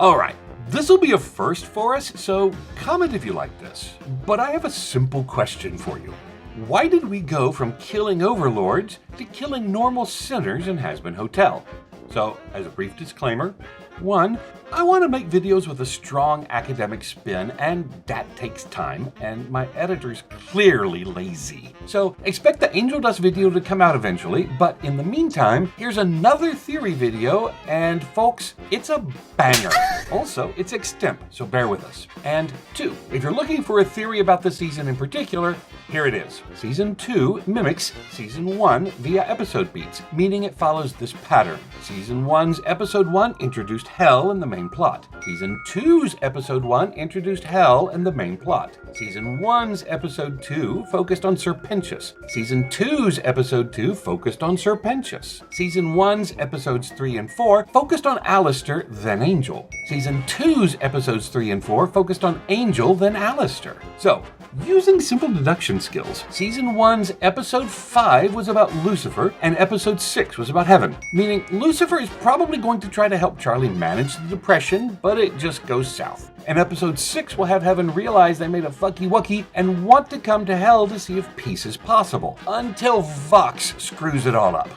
Alright, this will be a first for us, so comment if you like this. But I have a simple question for you. Why did we go from killing overlords to killing normal sinners in Hazbin Hotel? So, as a brief disclaimer, 1, I want to make videos with a strong academic spin, and that takes time, and my editor's clearly lazy. So expect the Angel Dust video to come out eventually, but in the meantime, here's another theory video, and folks, it's a banger. Also, it's extemp, so bear with us. And 2, if you're looking for a theory about the season in particular, here it is. Season 2 mimics Season 1 via episode beats, meaning it follows this pattern. Season 1's Episode 1 introduced Hell in the main plot. Season 2's Episode 1 introduced Hell in the main plot. Season 1's Episode 2 focused on Serpentius. Season 2's Episode 2 focused on Serpentius. Season 1's Episodes 3 and 4 focused on Alistair, then Angel. Season 2's Episodes 3 and 4 focused on Angel, then Alistair. So, using simple deduction skills, Season 1's Episode 5 was about Lucifer, and Episode 6 was about Heaven, meaning Lucifer is probably going to try to help Charlie manage the depression, but it just goes south. And Episode 6 will have Heaven realize they made a fucky-wucky and want to come to Hell to see if peace is possible, until Vox screws it all up.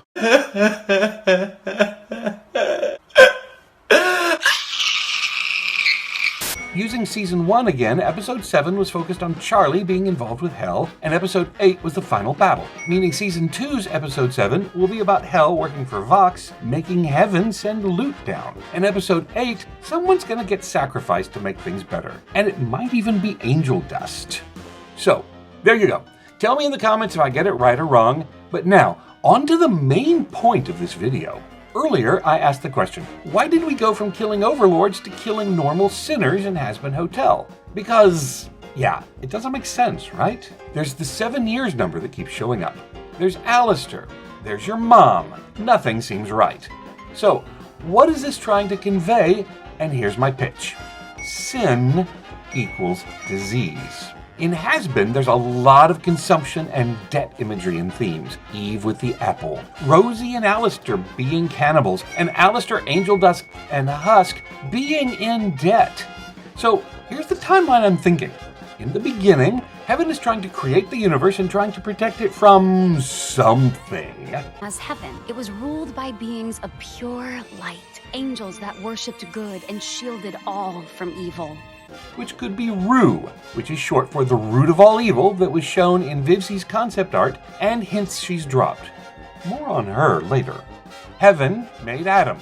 Using Season 1 again, Episode 7 was focused on Charlie being involved with Hell, and Episode 8 was the final battle, meaning Season 2's Episode 7 will be about Hell working for Vox, making Heaven send loot down. And Episode 8, someone's gonna get sacrificed to make things better, and it might even be Angel Dust. So, there you go. Tell me in the comments if I get it right or wrong, but now, on to the main point of this video. Earlier, I asked the question, why did we go from killing overlords to killing normal sinners in Hazbin Hotel? Because, yeah, it doesn't make sense, right? There's the 7 years number that keeps showing up. There's Alistair. There's your mom. Nothing seems right. So, what is this trying to convey? And here's my pitch. Sin equals disease. In Hazbin, there's a lot of consumption and debt imagery and themes. Eve with the apple, Rosie and Alistair being cannibals, and Alistair, Angel Dust, and Husk being in debt. So here's the timeline I'm thinking. In the beginning, Heaven is trying to create the universe and trying to protect it from something. As Heaven, it was ruled by beings of pure light, angels that worshipped good and shielded all from evil. Which could be ROO, which is short for the root of all evil that was shown in Vivsy's concept art and hints she's dropped. More on her later. Heaven made Adam.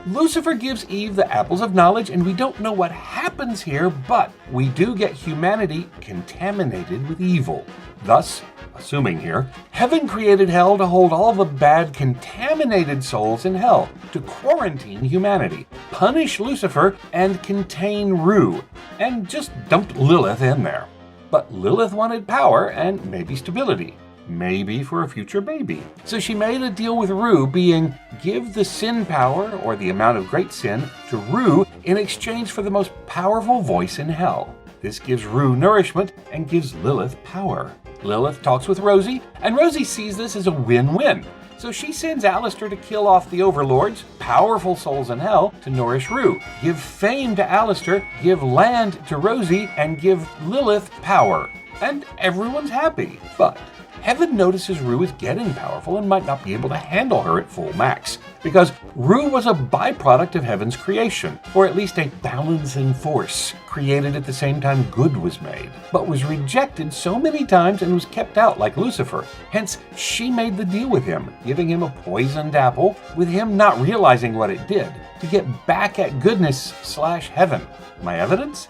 Lucifer gives Eve the apples of knowledge, and we don't know what happens here, but we do get humanity contaminated with evil. Thus, assuming here, Heaven created Hell to hold all the bad, contaminated souls in Hell, to quarantine humanity, punish Lucifer, and contain ROO, and just dumped Lilith in there. But Lilith wanted power and maybe stability. Maybe for a future baby. So she made a deal with ROO, being give the sin power, or the amount of great sin, to ROO in exchange for the most powerful voice in Hell. This gives ROO nourishment and gives Lilith power. Lilith talks with Rosie, and Rosie sees this as a win-win. So she sends Alistair to kill off the overlords, powerful souls in Hell, to nourish ROO. Give fame to Alistair, give land to Rosie, and give Lilith power. And everyone's happy. But Heaven notices ROO is getting powerful and might not be able to handle her at full max, because ROO was a byproduct of Heaven's creation, or at least a balancing force, created at the same time good was made, but was rejected so many times and was kept out like Lucifer. Hence, she made the deal with him, giving him a poisoned apple, with him not realizing what it did, to get back at goodness/heaven. My evidence?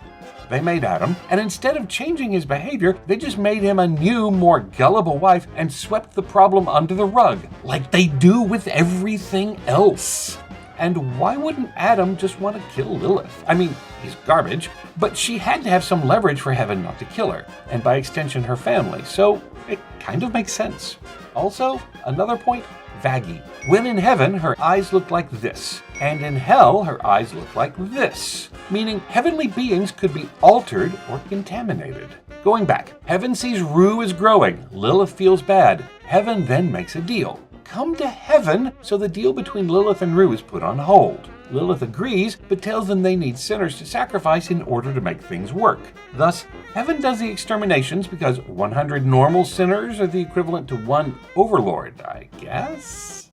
They made Adam, and instead of changing his behavior, they just made him a new, more gullible wife and swept the problem under the rug, like they do with everything else. And why wouldn't Adam just want to kill Lilith? I mean, he's garbage, but she had to have some leverage for Heaven not to kill her, and by extension her family, so it kind of makes sense. Also, another point, Vaggie. When in Heaven, her eyes looked like this, and in Hell, her eyes look like this, meaning heavenly beings could be altered or contaminated. Going back, Heaven sees ROO is growing, Lilith feels bad. Heaven then makes a deal. come to heaven, so the deal between Lilith and ROO is put on hold. Lilith agrees, but tells them they need sinners to sacrifice in order to make things work. Thus, heaven does the exterminations because 100 normal sinners are the equivalent to one overlord, I guess?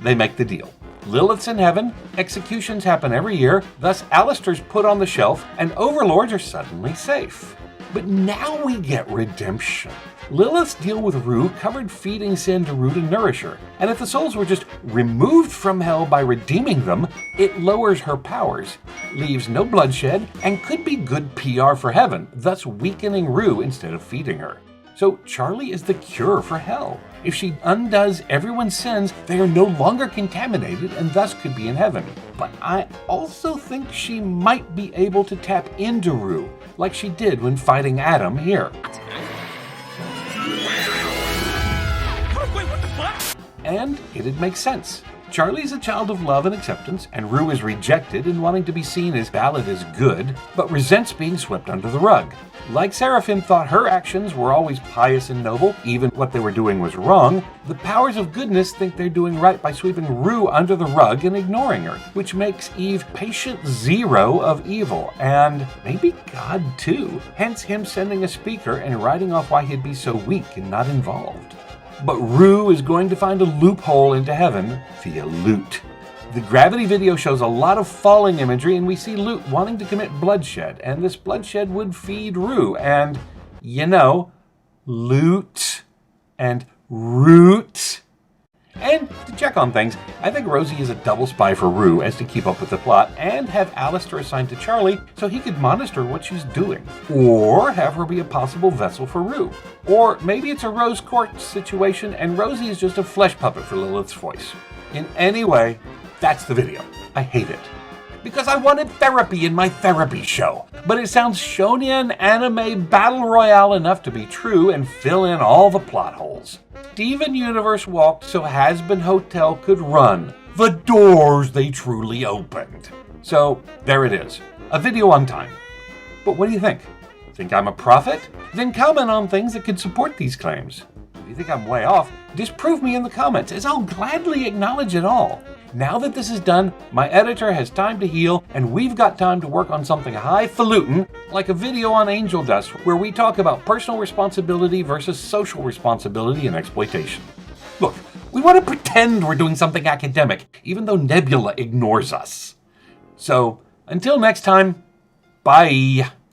They make the deal. Lilith's in heaven, executions happen every year, thus Alistair's put on the shelf, and overlords are suddenly safe. But now we get redemption. Lilith's deal with ROO covered feeding sin to ROO to nourish her, and if the souls were just removed from hell by redeeming them, it lowers her powers, leaves no bloodshed, and could be good PR for heaven, thus weakening ROO instead of feeding her. So Charlie is the cure for hell. If she undoes everyone's sins, they are no longer contaminated and thus could be in heaven. But I also think she might be able to tap into ROO, like she did when fighting Adam here. And it'd make sense. Charlie's a child of love and acceptance, and ROO is rejected and wanting to be seen as valid as good, but resents being swept under the rug. Like Seraphim thought her actions were always pious and noble, even what they were doing was wrong, the powers of goodness think they're doing right by sweeping ROO under the rug and ignoring her, which makes Eve patient zero of evil, and maybe God too, hence him sending a speaker and writing off why he'd be so weak and not involved. But ROO is going to find a loophole into heaven via loot. The gravity video shows a lot of falling imagery, and we see Loot wanting to commit bloodshed, and this bloodshed would feed ROO, and, loot and root. And to check on things, I think Rosie is a double spy for ROO as to keep up with the plot, and have Alistair assigned to Charlie so he could monitor what she's doing. Or have her be a possible vessel for ROO. Or maybe it's a Rose Quartz situation and Rosie is just a flesh puppet for Lilith's voice. In any way, that's the video. I hate it. Because I wanted therapy in my therapy show. But it sounds shonen anime battle royale enough to be true and fill in all the plot holes. Steven Universe walked so Hazbin Hotel could run. The doors they truly opened. So there it is. A video on time. But what do you think? Think I'm a prophet? Then comment on things that could support these claims. If you think I'm way off, disprove me in the comments, as I'll gladly acknowledge it all. Now that this is done, my editor has time to heal, and we've got time to work on something highfalutin, like a video on angel dust, where we talk about personal responsibility versus social responsibility and exploitation. Look, we want to pretend we're doing something academic, even though Nebula ignores us. So, until next time, bye.